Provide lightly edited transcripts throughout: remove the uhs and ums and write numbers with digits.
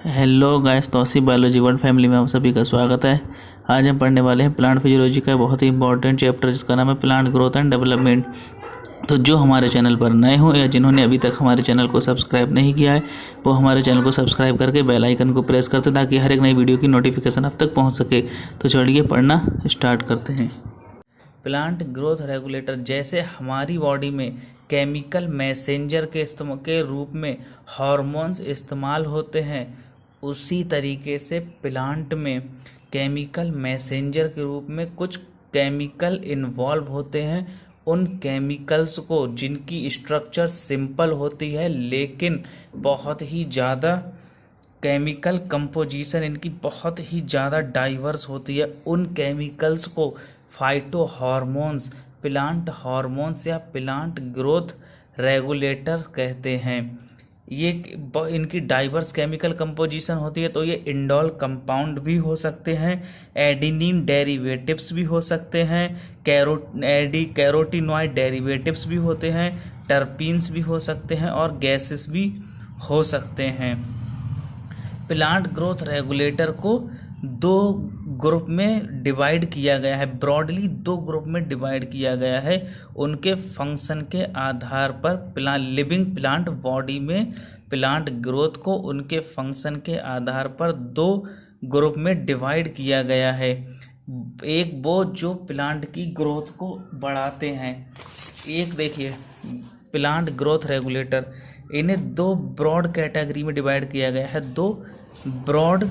Hello guys, Tauseef biology world family में आप सभी का स्वागत है। आज हम पढ़ने वाले हैं प्लांट फिजियोलॉजी का बहुत ही इंपॉर्टेंट चैप्टर जिसका नाम है प्लांट ग्रोथ एंड डेवलपमेंट। तो जो हमारे चैनल पर नए हो या जिन्होंने अभी तक हमारे चैनल को सब्सक्राइब नहीं किया है वो हमारे चैनल को सब्सक्राइब करके बेल आइकन को प्रेस करते ताकि हर एक नई वीडियो की नोटिफिकेशन आप तक पहुँच सके। तो चलिए पढ़ना स्टार्ट करते हैं। प्लांट ग्रोथ रेगुलेटर जैसे हमारी बॉडी में केमिकल मैसेंजर के रूप में हार्मोन्स इस्तेमाल होते हैं, उसी तरीके से प्लांट में केमिकल मैसेंजर के रूप में कुछ केमिकल इन्वॉल्व होते हैं। उन केमिकल्स को जिनकी स्ट्रक्चर सिंपल होती है लेकिन बहुत ही ज़्यादा केमिकल कंपोजिशन इनकी बहुत ही ज़्यादा डाइवर्स होती है, उन केमिकल्स को फाइटो हार्मोन्स, प्लांट हार्मोन्स या प्लांट ग्रोथ रेगुलेटर कहते हैं। ये इनकी डाइवर्स केमिकल कंपोजिशन होती है, तो ये इंडोल कंपाउंड भी हो सकते हैं, एडिनिन डेरिवेटिव्स भी हो सकते हैं, कैरोटीनॉइड डेरिवेटिव्स भी होते हैं, टर्पीन्स भी हो सकते हैं और गैसेस भी हो सकते हैं। प्लांट ग्रोथ रेगुलेटर को दो ग्रुप में डिवाइड किया गया है, ब्रॉडली दो ग्रुप में डिवाइड किया गया है। उनके फंक्शन के आधार पर लिविंग प्लांट बॉडी में प्लांट ग्रोथ को उनके फंक्शन के आधार पर दो ग्रुप में डिवाइड किया गया है। एक वो जो प्लांट की ग्रोथ को बढ़ाते हैं, एक देखिए प्लांट ग्रोथ रेगुलेटर, इन्हें दो ब्रॉड कैटेगरी में डिवाइड किया गया है। दो ब्रॉड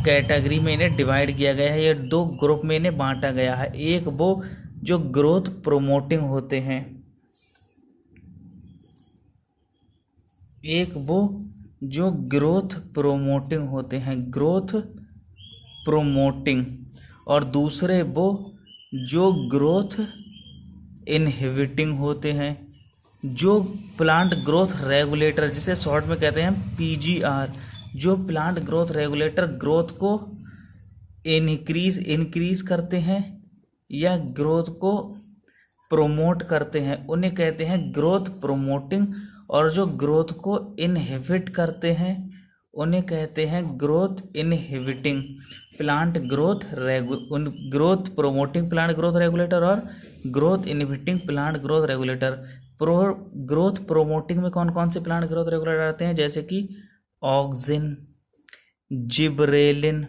कैटेगरी में इन्हें डिवाइड किया गया है, ये दो ग्रुप में इन्हें बांटा गया है। एक वो जो ग्रोथ प्रोमोटिंग होते हैं, एक वो जो ग्रोथ प्रोमोटिंग होते हैं, ग्रोथ प्रोमोटिंग, और दूसरे वो जो ग्रोथ इनहिबिटिंग होते हैं। जो प्लांट ग्रोथ रेगुलेटर जिसे शॉर्ट में कहते हैं पीजीआर, जो प्लांट ग्रोथ रेगुलेटर ग्रोथ को इंक्रीज करते हैं या ग्रोथ को प्रोमोट करते हैं, उन्हें कहते हैं ग्रोथ प्रोमोटिंग, और जो ग्रोथ को इनहिबिट करते हैं उन्हें कहते हैं growth inhibiting plant growth promoting plant growth regulator और growth inhibiting plant growth regulator. Growth promoting में कौन कौन से प्लांट ग्रोथ रेगुलेटर आते हैं, जैसे कि ऑक्सिन, जिबरेलिन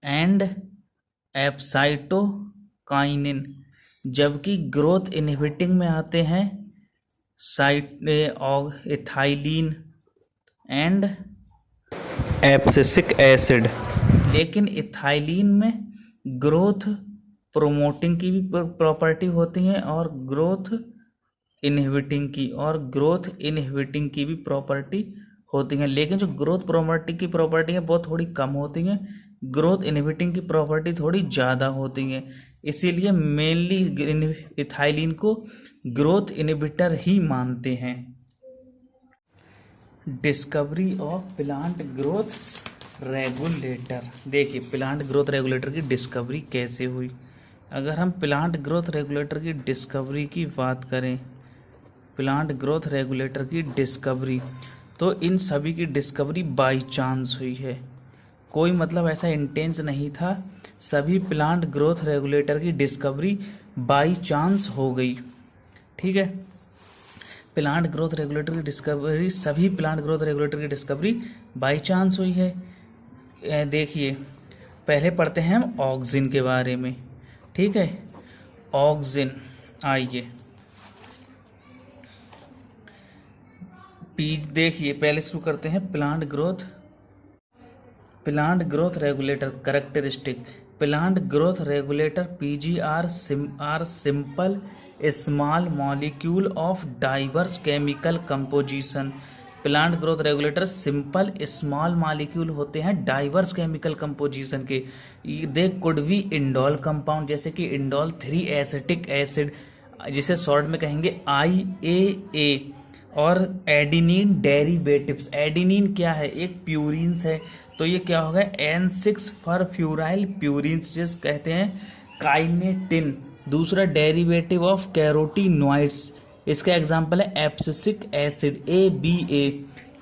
एंड एप्साइटोकाइनिन। जबकि ग्रोथ इनहिबिटिंग में आते हैं इथाइलिन एंड एब्सिसिक एसिड। लेकिन इथाइलिन में ग्रोथ प्रोमोटिंग की भी प्रॉपर्टी होती है और ग्रोथ इनहिबिटिंग की भी प्रॉपर्टी होती है। लेकिन जो ग्रोथ प्रोमोटिंग की प्रॉपर्टी है वो थोड़ी कम होती है, ग्रोथ इनहिबिटिंग की प्रॉपर्टी थोड़ी ज़्यादा होती है। इसीलिए मेनली इथाइलिन को ग्रोथ इनहिबिटर ही मानते हैं। Discovery of plant growth regulator. देखिए प्लांट ग्रोथ रेगुलेटर की डिस्कवरी कैसे हुई। अगर हम प्लांट ग्रोथ रेगुलेटर की डिस्कवरी की बात करें, प्लांट ग्रोथ रेगुलेटर की डिस्कवरी, तो इन सभी की डिस्कवरी बाय चांस हुई है। कोई मतलब ऐसा इंटेंस नहीं था, सभी प्लांट ग्रोथ रेगुलेटर की डिस्कवरी बाय चांस हो गई। ठीक है, प्लांट ग्रोथ रेगुलेटर की डिस्कवरी, सभी प्लांट ग्रोथ रेगुलेटर की डिस्कवरी बाय चांस हुई है। देखिए पहले पढ़ते हैं हम ऑक्सिन के बारे में। ठीक है, ऑक्सिन, आइए देखिए पहले शुरू करते हैं plant growth regulator characteristic. Plant growth regulator PGR are simple small molecule of diverse chemical composition. Plant growth regulator simple small molecule होते हैं डाइवर्स केमिकल कंपोजिशन के। They could be indole compound, जैसे कि इंडोल 3 एसिटिक एसिड जिसे short में कहेंगे IAA, और adenine derivatives. Adenine क्या है, एक प्यूरिन्स है, तो ये क्या होगा N6 फॉरफ्यूराइल प्यूरिन्स जिसे कहते हैं काइनेटिन। दूसरा डेरिवेटिव ऑफ कैरोटीनॉइड्स, इसका एग्जांपल है abscisic acid ABA।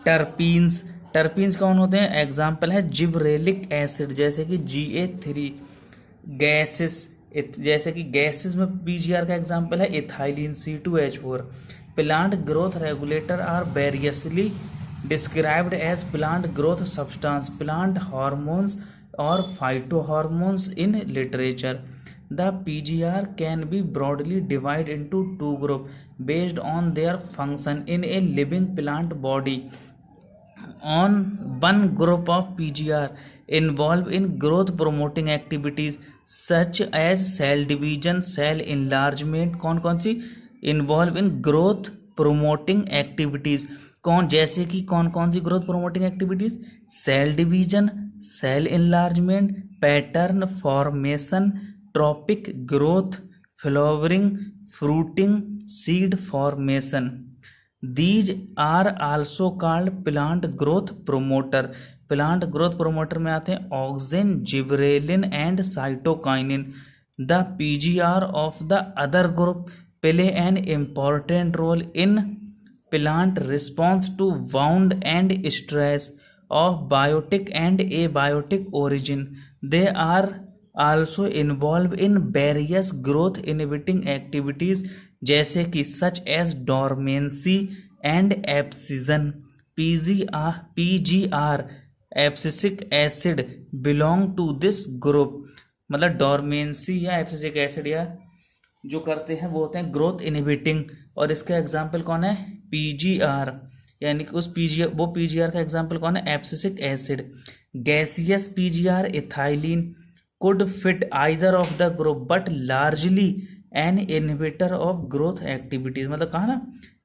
Terpenes, terpenes कौन होते हैं? एग्जाम्पल है जिबरेलिक एसिड, जैसे कि Ga3। गैसेस, जैसे कि गैसेस में पीजीआर का एग्जाम्पल है ethylene C2H4। Plant growth regulator are variously described as plant growth substance, plant hormones और phytohormones in literature. The PGR can be broadly divided into two groups based on their function in a living plant body. On one group of PGR involved in growth promoting activities such as cell division, cell enlargement। कौन कौन सी involve in growth promoting activities? कौन, जैसे कि कौन कौन सी growth promoting activities? Cell division, cell enlargement, pattern formation, tropic growth, flowering, fruiting, seed formation. These are also called plant growth promoter. Plant growth promoter में आते हैं auxin, gibberellin and cytokinin. The PGR of the other group play an important role in plant response to wound and stress of biotic and abiotic origin. They are also involved in various growth inhibiting activities जैसे कि such as dormancy and abscission। PGR abscisic acid belong to this group। मतलब dormancy या abscisic acid या जो करते हैं वो होते हैं ग्रोथ इनहिबिटिंग, और इसका एग्जाम्पल कौन है? PGR, यानी कि उस PGR, वो PGR का एग्जाम्पल कौन है? Abscisic acid. Gaseous PGR ethylene could fit either of the group but largely an inhibitor of growth activities। मतलब कहा ना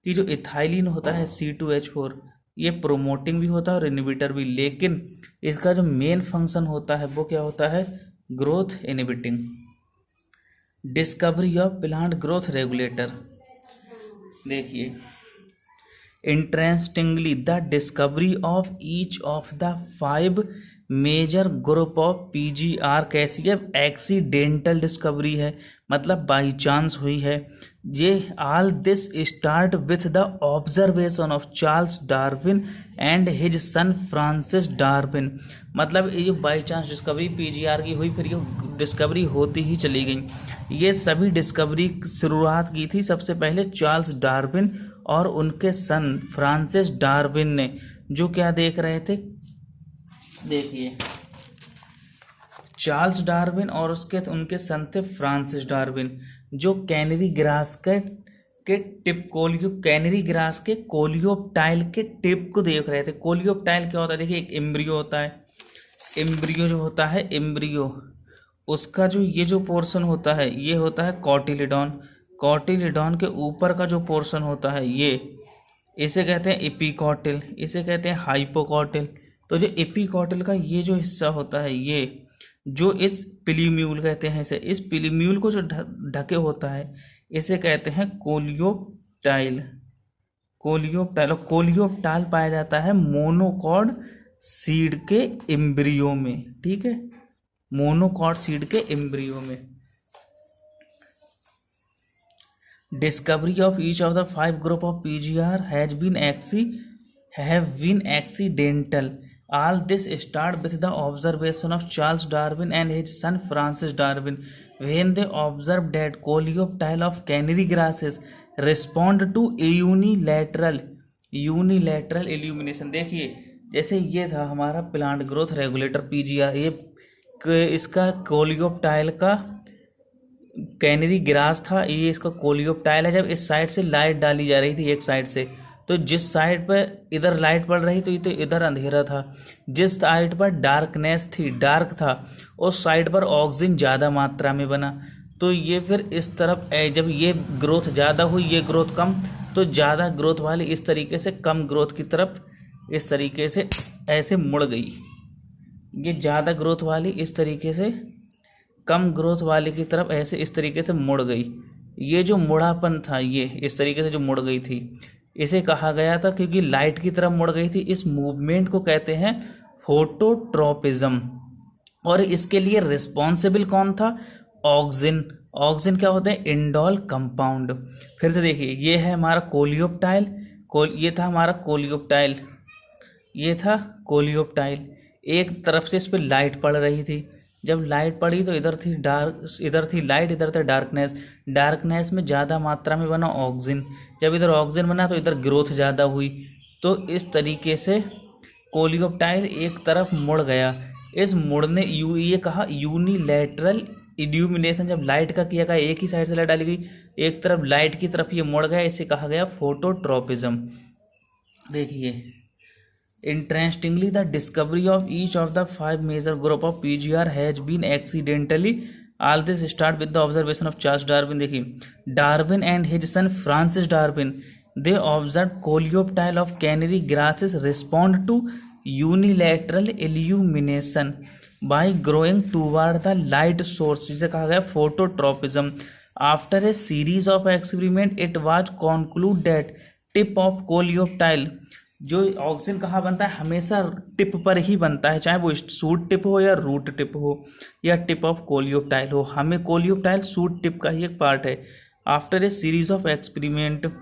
कि जो इथाइलिन होता है C2H4 ये प्रोमोटिंग भी होता है और इनहिबिटर भी, लेकिन इसका जो मेन फंक्शन होता है वो क्या होता है? Growth inhibiting. Discovery of plant growth regulator, देखिए interestingly the discovery of each of the 5 major group of PGR कैसी है? एक्सीडेंटल डिस्कवरी है, मतलब बाई चांस हुई है। ये all this start with the observation of Charles Darwin and his son Francis Darwin. मतलब ये जो बाई चांस डिस्कवरी पीजीआर की हुई, फिर ये डिस्कवरी होती ही चली गई। ये सभी डिस्कवरी शुरुआत की थी सबसे पहले चार्ल्स डार्विन और उनके सन फ्रांसिस डार्विन ने, जो क्या देख रहे थे? देखिए चार्ल्स डार्विन और उनके सन थे फ्रांसिस डार्विन, जो कैनरी ग्रास के टिप कैनरी ग्रास के कोलियोप्टाइल के टिप को देख रहे थे। कोलियोप्टाइल क्या होता है? देखिए एक एम्ब्रियो होता है, एम्ब्रियो जो होता है एम्ब्रियो, उसका जो ये जो पोर्शन होता है ये होता है कॉटिलिडॉन। कॉटिलिडॉन के ऊपर का जो पोर्शन होता है ये, इसे कहते हैं एपिकॉटिल, इसे कहते हैं हाइपोकॉटिल। तो जो एपिकॉटिल का ये जो हिस्सा होता है, ये जो इस पिलीम्यूल कहते हैं इसे, इस पिलीम्यूल को जो ढके होता है इसे कहते हैं कोलियोप्टाइल। कोलियोप्टाइल पाया जाता है मोनोकॉड सीड के एम्ब्रियो में, ठीक है, मोनोकॉड सीड के एम्ब्रियो में। Discovery of each of the 5 group of PGR have been accidental. All this started with the observation of Charles Darwin and his son Francis Darwin when they observed that coleoptile of canary grasses respond to unilateral illumination। देखिए जैसे ये था हमारा plant growth regulator PGR, ये इसका coleoptile का canary grass था, ये इसका कोलियोप्टाइल है। जब इस साइड से लाइट डाली जा रही थी एक साइड से, तो जिस साइड पर इधर लाइट पड़ रही थी तो इधर अंधेरा था, जिस साइड पर डार्कनेस थी, डार्क था, उस साइड पर ऑक्सीजन ज़्यादा मात्रा में बना। तो ये फिर इस तरफ जब ये ग्रोथ ज़्यादा हुई, ये ग्रोथ कम, तो ज़्यादा ग्रोथ वाली इस तरीके से कम ग्रोथ की तरफ इस तरीके से ऐसे मुड़ गई। ये ज़्यादा ग्रोथ वाली इस तरीके से कम ग्रोथ वाले की तरफ ऐसे इस तरीके से मुड़ गई। ये जो मुड़ापन था, ये इस तरीके से जो मुड़ गई थी, इसे कहा गया था क्योंकि लाइट की तरफ मुड़ गई थी। इस मूवमेंट को कहते हैं फोटोट्रोपिज्म। और इसके लिए रिस्पॉन्सिबल कौन था? ऑक्सिन। ऑक्सिन क्या होते हैं? Indole compound. फिर से देखिए, ये है हमारा कोलियोप्टाइल, ये था हमारा कोलियोप्टाइल, ये था कोलियोप्टाइल। एक तरफ से इस पर लाइट पड़ रही थी, जब लाइट पड़ी तो इधर थी लाइट, इधर था डार्कनेस। डार्कनेस में ज़्यादा मात्रा में बना ऑक्सीजन, जब इधर ऑक्सीजन बना तो इधर ग्रोथ ज़्यादा हुई। तो इस तरीके से कोलियोप्टाइल एक तरफ मुड़ गया। इस मुड़ने ये कहा यूनिलैटरल इल्यूमिनेशन, जब लाइट का किया गया, एक ही साइड से लाइट डाली गई, एक तरफ लाइट की तरफ ये मुड़ गया, इसे कहा गया फोटोट्रॉपिज्म। देखिए, Interestingly, the discovery of each of the 5 major group of PGR has been accidentally. All this start with the observation of Charles Darwin. देखिए, Darwin and his son Francis Darwin, they observed coleoptile of canary grasses respond to unilateral illumination by growing toward the light source, जिसे कहा गया phototropism. After a series of experiment, it was concluded that tip of coleoptile, जो oxygen कहाँ बनता है, हमेशा tip पर ही बनता है, चाहे वो शूट टिप हो या रूट टिप हो या टिप ऑफ कोलियोप्टाइल हो, हमें कोलियोप्टाइल शूट टिप का ही एक पार्ट है। After a series of experiment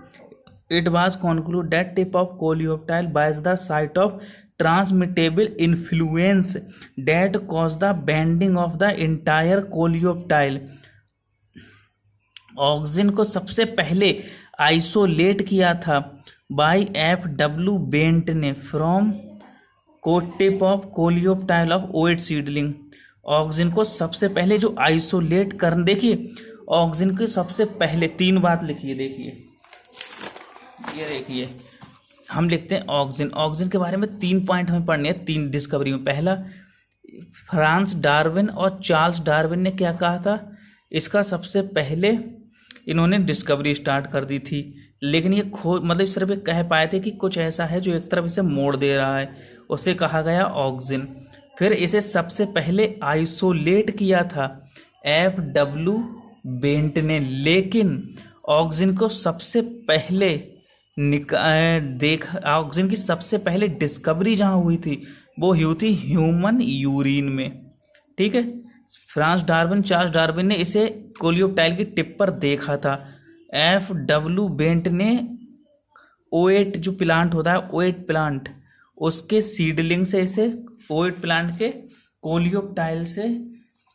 it was conclude that tip of coleoptile boys the site of transmittable influence that cause the bending of the entire coleoptile. Oxygen को सबसे पहले isolate किया था by F.W. Bent ने from tip of coleoptile of oat seedling. Oxygen को सबसे पहले जो आइसोलेट कर, देखिए ऑक्सीजन के सबसे पहले 3 बात लिखिए। देखिए, ये देखिए, हम लिखते हैं ऑक्सीजन के बारे में 3 पॉइंट हमें पढ़ने हैं 3 डिस्कवरी में। पहला, फ्रांस डार्विन और चार्ल्स डार्विन ने क्या कहा था, इसका सबसे पहले इन्होंने डिस्कवरी स्टार्ट कर दी थी, लेकिन ये मतलब सिर्फ कह पाए थे कि कुछ ऐसा है जो एक तरफ इसे मोड़ दे रहा है, उसे कहा गया ऑक्सीजन। फिर इसे सबसे पहले आइसोलेट किया था F.W. बेंट ने, लेकिन ऑक्सीजन को सबसे पहले ऑक्सीजन की सबसे पहले डिस्कवरी जहां हुई थी वो हुई थी ह्यूमन यूरिन में। ठीक है, फ्रांस डार्विन, चार्ल्स डार्विन ने इसे कोलियोप्टाइल की टिप पर देखा था। F.W. बेंट ने ओएट जो प्लांट होता है, ओएट प्लांट, उसके सीडलिंग से इसे, ओएट प्लांट के कोलियोप्टाइल से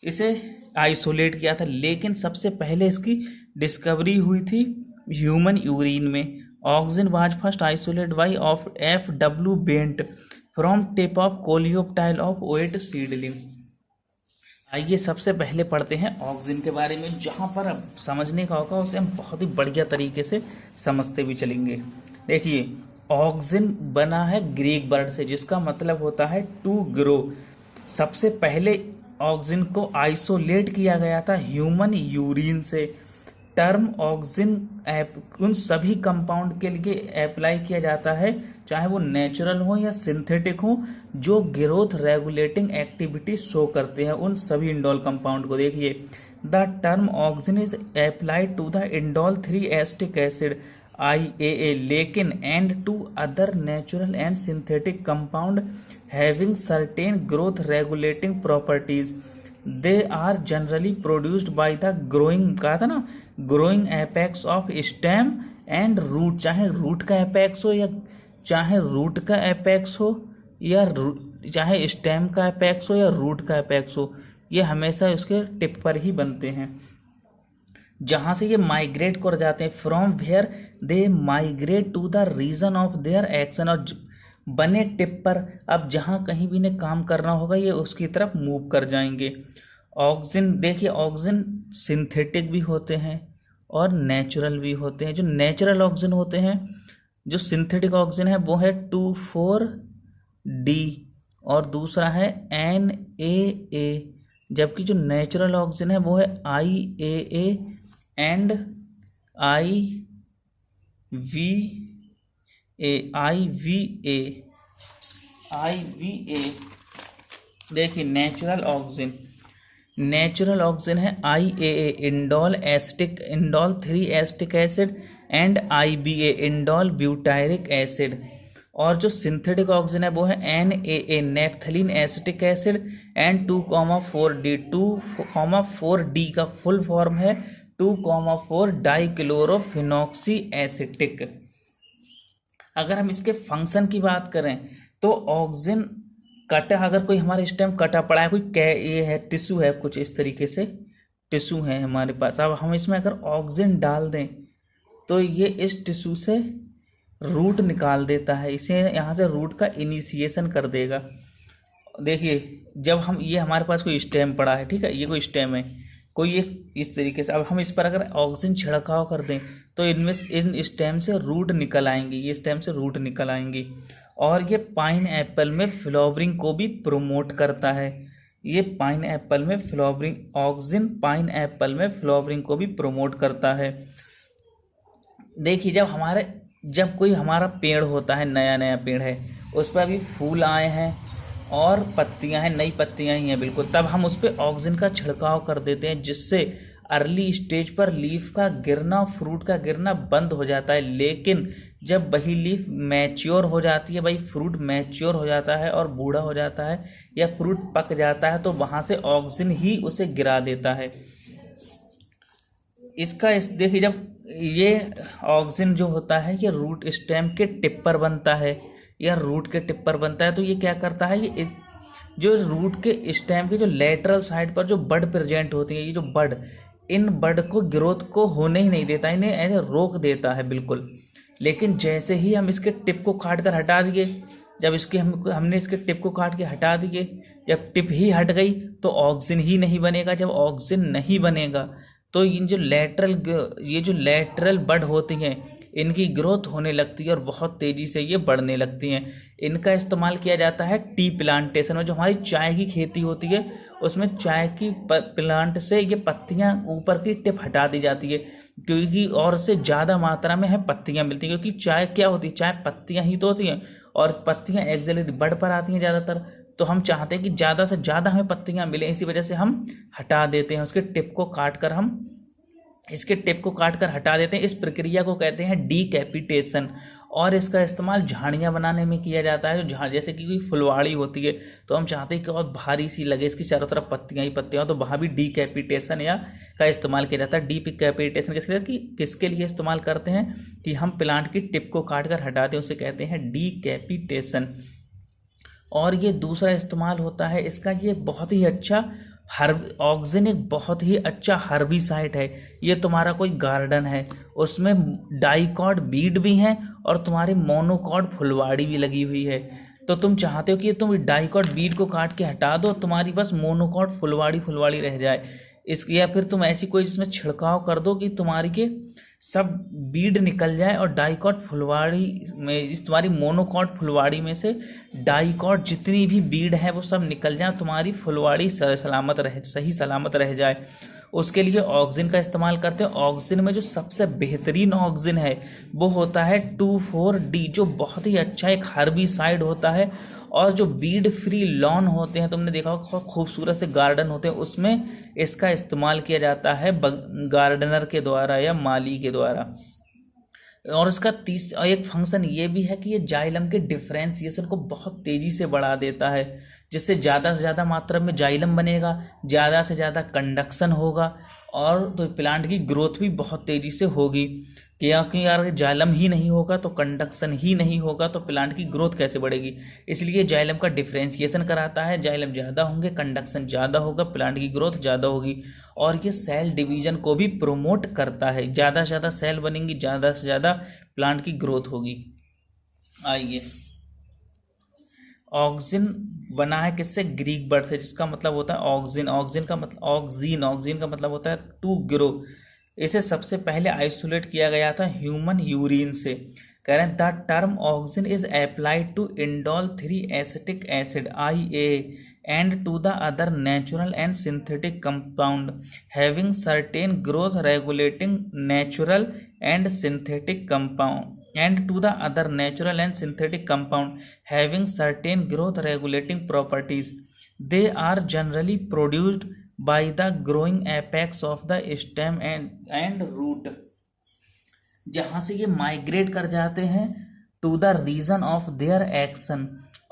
इसे आइसोलेट किया था, लेकिन सबसे पहले इसकी डिस्कवरी हुई थी ह्यूमन यूरिन में। Auxin was first isolated by of F.W. Went from tip of coleoptile of oat seedling. आइए सबसे पहले पढ़ते हैं ऑक्सीजन के बारे में, जहां पर अब समझने का होगा उसे हम बहुत ही बढ़िया तरीके से समझते भी चलेंगे। देखिए, ऑक्सीजन बना है ग्रीक वर्ड से, जिसका मतलब होता है टू ग्रो। सबसे पहले ऑक्सीजन को आइसोलेट किया गया था ह्यूमन यूरिन से। टर्म ऑक्सीजन उन सभी कंपाउंड के लिए अप्लाई किया जाता है, चाहे वो नेचुरल हो या सिंथेटिक हो, जो ग्रोथ रेगुलेटिंग एक्टिविटी शो करते हैं, उन सभी इंडोल कंपाउंड को। देखिए, the term oxygen is applied to the indole 3 acetic acid IAA, लेकिन and to other natural and synthetic compound having certain growth regulating properties. They are generally produced by the growing, कहा था ना, growing apex of stem and root, चाहे root का apex हो या चाहे root का एपेक्स हो या चाहे स्टेम का एपेक्स हो या रूट का एपेक्स हो, ये हमेशा उसके टिप पर ही बनते हैं, जहां से ये माइग्रेट कर जाते हैं। From where they migrate to the region of their action, और बने टिप पर अब जहां कहीं भी इन्हें काम करना होगा ये उसकी तरफ मूव कर जाएंगे। ऑक्सीजन, देखिए ऑक्सीजन सिंथेटिक भी होते हैं और नेचुरल भी होते हैं। जो नेचुरल ऑक्सीजन होते हैं, जो सिंथेटिक ऑक्सीजन है वो है 2,4-D और दूसरा है NaA, जबकि जो नेचुरल ऑक्सीजन है वो है IAA एंड IVA। देखिए, नेचुरल ऑक्सीजन है IAA indole 3 acetic acid and IBA indole butyric acid, और जो सिंथेटिक ऑक्सीजन है वो है NaA naphthalene acetic acid and 2,4-D। 2,4-D का फुल फॉर्म है 2,4 डाइक्लोरोफिनॉक्सी एसिटिक। अगर हम इसके फंक्शन की बात करें तो ऑक्सीजन कटा, अगर कोई हमारा स्टेम कटा पड़ा है, कोई ये है टिश्यू है, कुछ इस तरीके से टिश्यू है हमारे पास, अब हम इसमें अगर ऑक्सीजन डाल दें तो ये इस टिश्यू से रूट निकाल देता है, इसे यहाँ से रूट का इनिशिएशन कर देगा। देखिए जब हम, ये हमारे पास कोई स्टेम पड़ा है, ठीक है, ये कोई स्टेम है, कोई एक इस तरीके से, अब हम इस पर अगर ऑक्सीजन छिड़काव कर दें तो इनमें इन स्टेम से रूट निकल आएंगी, ये स्टेम से रूट निकल आएंगी। और ये पाइन एप्पल में फ्लावरिंग को भी प्रोमोट करता है। ये पाइन एप्पल में फ्लावरिंग, ऑक्सीजन पाइन एप्पल में फ्लावरिंग को भी प्रोमोट करता है। देखिए जब कोई हमारा पेड़ होता है, नया नया पेड़ है, उस पर अभी फूल आए हैं और पत्तियां हैं, नई पत्तियां ही हैं बिल्कुल, तब हम उस पर ऑक्सीजन का छिड़काव कर देते हैं, जिससे अर्ली स्टेज पर लीफ का गिरना, फ्रूट का गिरना बंद हो जाता है। लेकिन जब वही लीफ मैच्योर हो जाती है, वही फ्रूट मैच्योर हो जाता है और बूढ़ा हो जाता है या फ्रूट पक जाता है, तो वहाँ से ऑक्सीजन ही उसे गिरा देता है। देखिए जब ये ऑक्सीजन जो होता है ये रूट स्टेम के टिप पर बनता है या रूट के टिप पर बनता है, तो ये क्या करता है, ये जो रूट के स्टेम के जो लेटरल साइड पर जो बड प्रेजेंट होती है, ये जो बड, इन बड को ग्रोथ को होने ही नहीं देता, इन्हें ऐसे रोक देता है बिल्कुल। लेकिन जैसे ही हम इसके टिप को काट कर हटा दिए, जब हमने इसके टिप को काट के हटा दिए, जब टिप ही हट गई तो ऑक्सीजन ही नहीं बनेगा। जब ऑक्सीजन नहीं बनेगा तो इन जो लेटरल बड होती हैं, इनकी ग्रोथ होने लगती है और बहुत तेज़ी से ये बढ़ने लगती हैं। इनका इस्तेमाल किया जाता है टी प्लांटेशन में, जो हमारी चाय की खेती होती है उसमें चाय की प्लांट से ये पत्तियां, ऊपर की टिप हटा दी जाती है, क्योंकि और से ज़्यादा मात्रा में है पत्तियां मिलती हैं। क्योंकि चाय क्या होती है, चाय पत्तियां ही तो होती हैं और पत्तियां एक्सिलरी बड पर आती हैं ज़्यादातर, तो हम चाहते हैं कि ज़्यादा से ज़्यादा हमें पत्तियां मिलें, इसी वजह से हम हटा देते हैं उसके टिप को काट कर, हम इसके टिप को काट कर हटा देते हैं। इस प्रक्रिया को कहते हैं डीकैपिटेशन, और इसका इस्तेमाल झाड़ियाँ बनाने में किया जाता है। जो जैसे कि कोई फुलवाड़ी होती है तो हम चाहते हैं कि और भारी सी लगे, इसकी चारों तरफ पत्तियाँ ही पत्तियाँ, तो वहाँ भी डीकैपिटेशन का इस्तेमाल किया जाता है। डीकैपिटेशन किसके लिए इस्तेमाल करते हैं कि हम प्लांट की टिप को काट कर हटाते हैं, उसे कहते हैं डीकैपिटेशन। और ये दूसरा इस्तेमाल होता है इसका, ये बहुत ही अच्छा ऑक्सीजन एक बहुत ही अच्छा हर्बिसाइड है। ये तुम्हारा कोई गार्डन है, उसमें डाइकॉट बीड भी हैं और तुम्हारी मोनोकॉट फुलवाड़ी भी लगी हुई है, तो तुम चाहते हो कि तुम डाइकॉट बीड को काट के हटा दो, तुम्हारी बस मोनोकॉट फुलवाड़ी रह जाए। या फिर तुम ऐसी कोई इसमें छिड़काव कर दो कि तुम्हारी के सब बीड निकल जाए और डाइकॉट फुलवाड़ी में, इस तुम्हारी मोनोकॉट फुलवाड़ी में से डाइकॉट जितनी भी बीड है वो सब निकल जाए, तुम्हारी फुलवाड़ी सही सलामत रह जाए। उसके लिए ऑक्सीजन का इस्तेमाल करते हैं। ऑक्सीजन में जो सबसे बेहतरीन ऑक्सीजन है वो होता है 2,4-D, जो बहुत ही अच्छा एक हर्बिसाइड होता है। और जो बीड फ्री लॉन होते हैं, तुमने देखा होगा खूबसूरत से गार्डन होते हैं, उसमें इसका इस्तेमाल किया जाता है गार्डनर के द्वारा या माली के द्वारा। और इसका एक फंक्शन ये भी है कि ये जाइलम के डिफ्रेंसिएशन को बहुत तेज़ी से बढ़ा देता है, जिससे ज़्यादा से ज़्यादा मात्रा में जाइलम बनेगा, ज़्यादा से ज़्यादा कंडक्शन होगा और तो प्लांट की ग्रोथ भी बहुत तेज़ी से होगी। क्योंकि यार जाइलम ही नहीं होगा तो कंडक्शन ही नहीं होगा तो प्लांट की ग्रोथ कैसे बढ़ेगी। इसलिए जाइलम का डिफ्रेंसिएशन कराता है, जाइलम ज़्यादा होंगे, कंडक्शन ज़्यादा होगा, प्लांट की ग्रोथ ज़्यादा होगी। और ये सेल डिवीजन को भी प्रोमोट करता है, ज़्यादा से ज़्यादा सेल बनेंगी, ज़्यादा से ज़्यादा प्लांट की ग्रोथ होगी। आइए, ऑक्सीजन बना है किससे, ग्रीक वर्ड से, जिसका मतलब होता है ऑक्सीजन। ऑक्सीजन का मतलब होता है टू ग्रो। इसे सबसे पहले आइसोलेट किया गया था ह्यूमन यूरिन से। कह रहे हैं the term oxygen is applied to indole 3 acetic acid IA and to the other natural and synthetic compound having certain growth regulating natural and synthetic compound and to the other natural and synthetic compound having certain growth regulating properties. They are generally produced by the growing apex of the stem and root. जहाँ से ये migrate कर जाते हैं to the region of their action.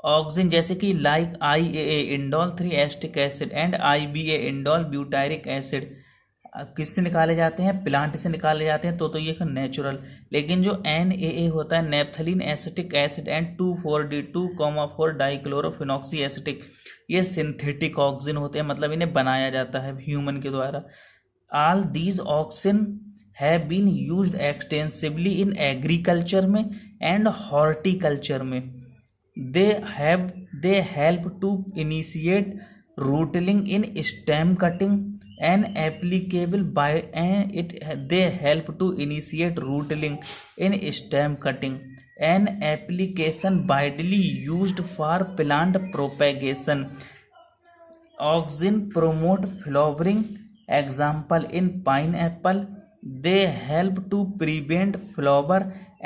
Oxygen जैसे कि like IAA indole 3 acetic acid and IBA indole butyric acid किससे निकाले जाते हैं, प्लांट से निकाले जाते हैं, तो ये नेचुरल। लेकिन जो NaA होता है, naphthalene acetic acid and 2,4-D 2,4 dichlorophenoxy acetic, ये सिंथेटिक ऑक्सीजन होते हैं, मतलब इन्हें बनाया जाता है ह्यूमन के द्वारा। All these auxins have been used extensively in agriculture में एंड हॉर्टिकल्चर में। They help to initiate rooting in stem cutting and applicable by they help to initiate rootling in stem cutting, an application widely used for plant propagation. Auxin promote flowering, example in pineapple. They help to prevent flower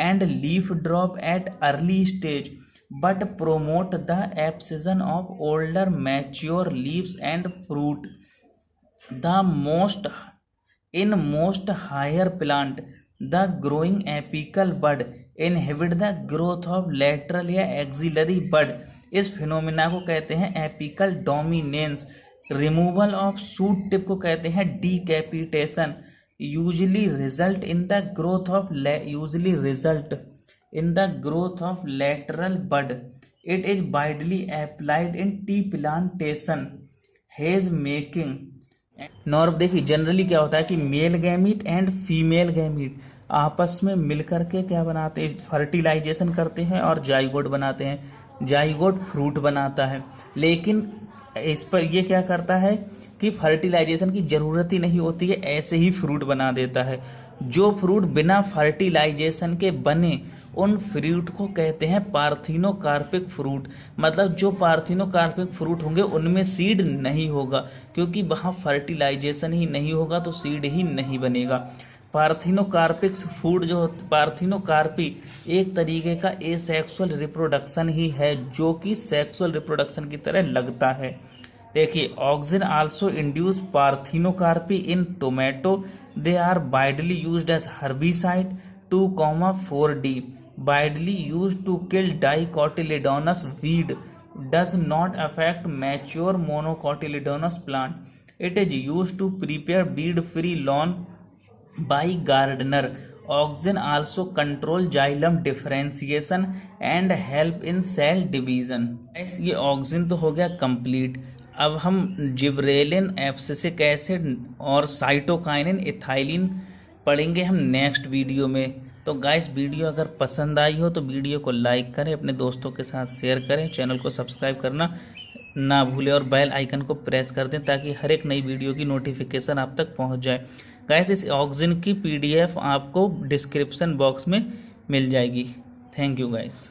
and leaf drop at early stage, but promote the abscission of older mature leaves and fruit. The most higher plant, the growing apical bud inhibit the growth of lateral या axillary bud. इस phenomena को कहते हैं apical dominance. Removal of shoot tip को कहते हैं decapitation. Usually result in the growth of lateral bud. It is widely applied in tea plantation, haze making. Norm देखिए generally क्या होता है कि male gamete and female gamete आपस में मिलकर के क्या बनाते हैं, फर्टिलाइजेशन करते हैं और जाइगोट बनाते हैं। जाइगोट फ्रूट बनाता है, लेकिन इस पर ये क्या करता है कि फर्टिलाइजेशन की जरूरत ही नहीं होती है, ऐसे ही फ्रूट बना देता है। जो फ्रूट बिना फर्टिलाइजेशन के बने उन फ्रूट को कहते हैं पार्थिनोकार्पिक फ्रूट। मतलब जो पार्थिनोकार्पिक फ्रूट होंगे उनमें सीड नहीं होगा, क्योंकि वहाँ फर्टिलाइजेशन ही नहीं होगा तो सीड ही नहीं बनेगा। पार्थिनोकार्पिक फूड जो पार्थिनोकार्पी एक तरीके का एसेक्सुअल रिप्रोडक्शन ही है, जो कि सेक्सुअल रिप्रोडक्शन की तरह लगता है। देखिए auxin also induce parthenocarpy in tomato. They are widely used as herbicide 2,4-D, widely used to kill dicotyledonous weed, does not affect mature monocotyledonous plant. It is used to prepare weed-free lawn by gardener. Auxin also control xylem differentiation and help in cell division. ये auxin तो हो गया complete. अब हम gibberellin, abscisic acid और cytokinin, ethylene पढ़ेंगे हम next video में। तो गाइस वीडियो अगर पसंद आई हो तो वीडियो को लाइक करें, अपने दोस्तों के साथ शेयर करें, चैनल को सब्सक्राइब करना ना भूलें और बेल आइकन को प्रेस कर दें ताकि हर एक नई वीडियो की नोटिफिकेशन आप तक पहुंच जाए। गाइस इस ऑक्सिन की PDF आपको डिस्क्रिप्शन बॉक्स में मिल जाएगी। Thank you guys.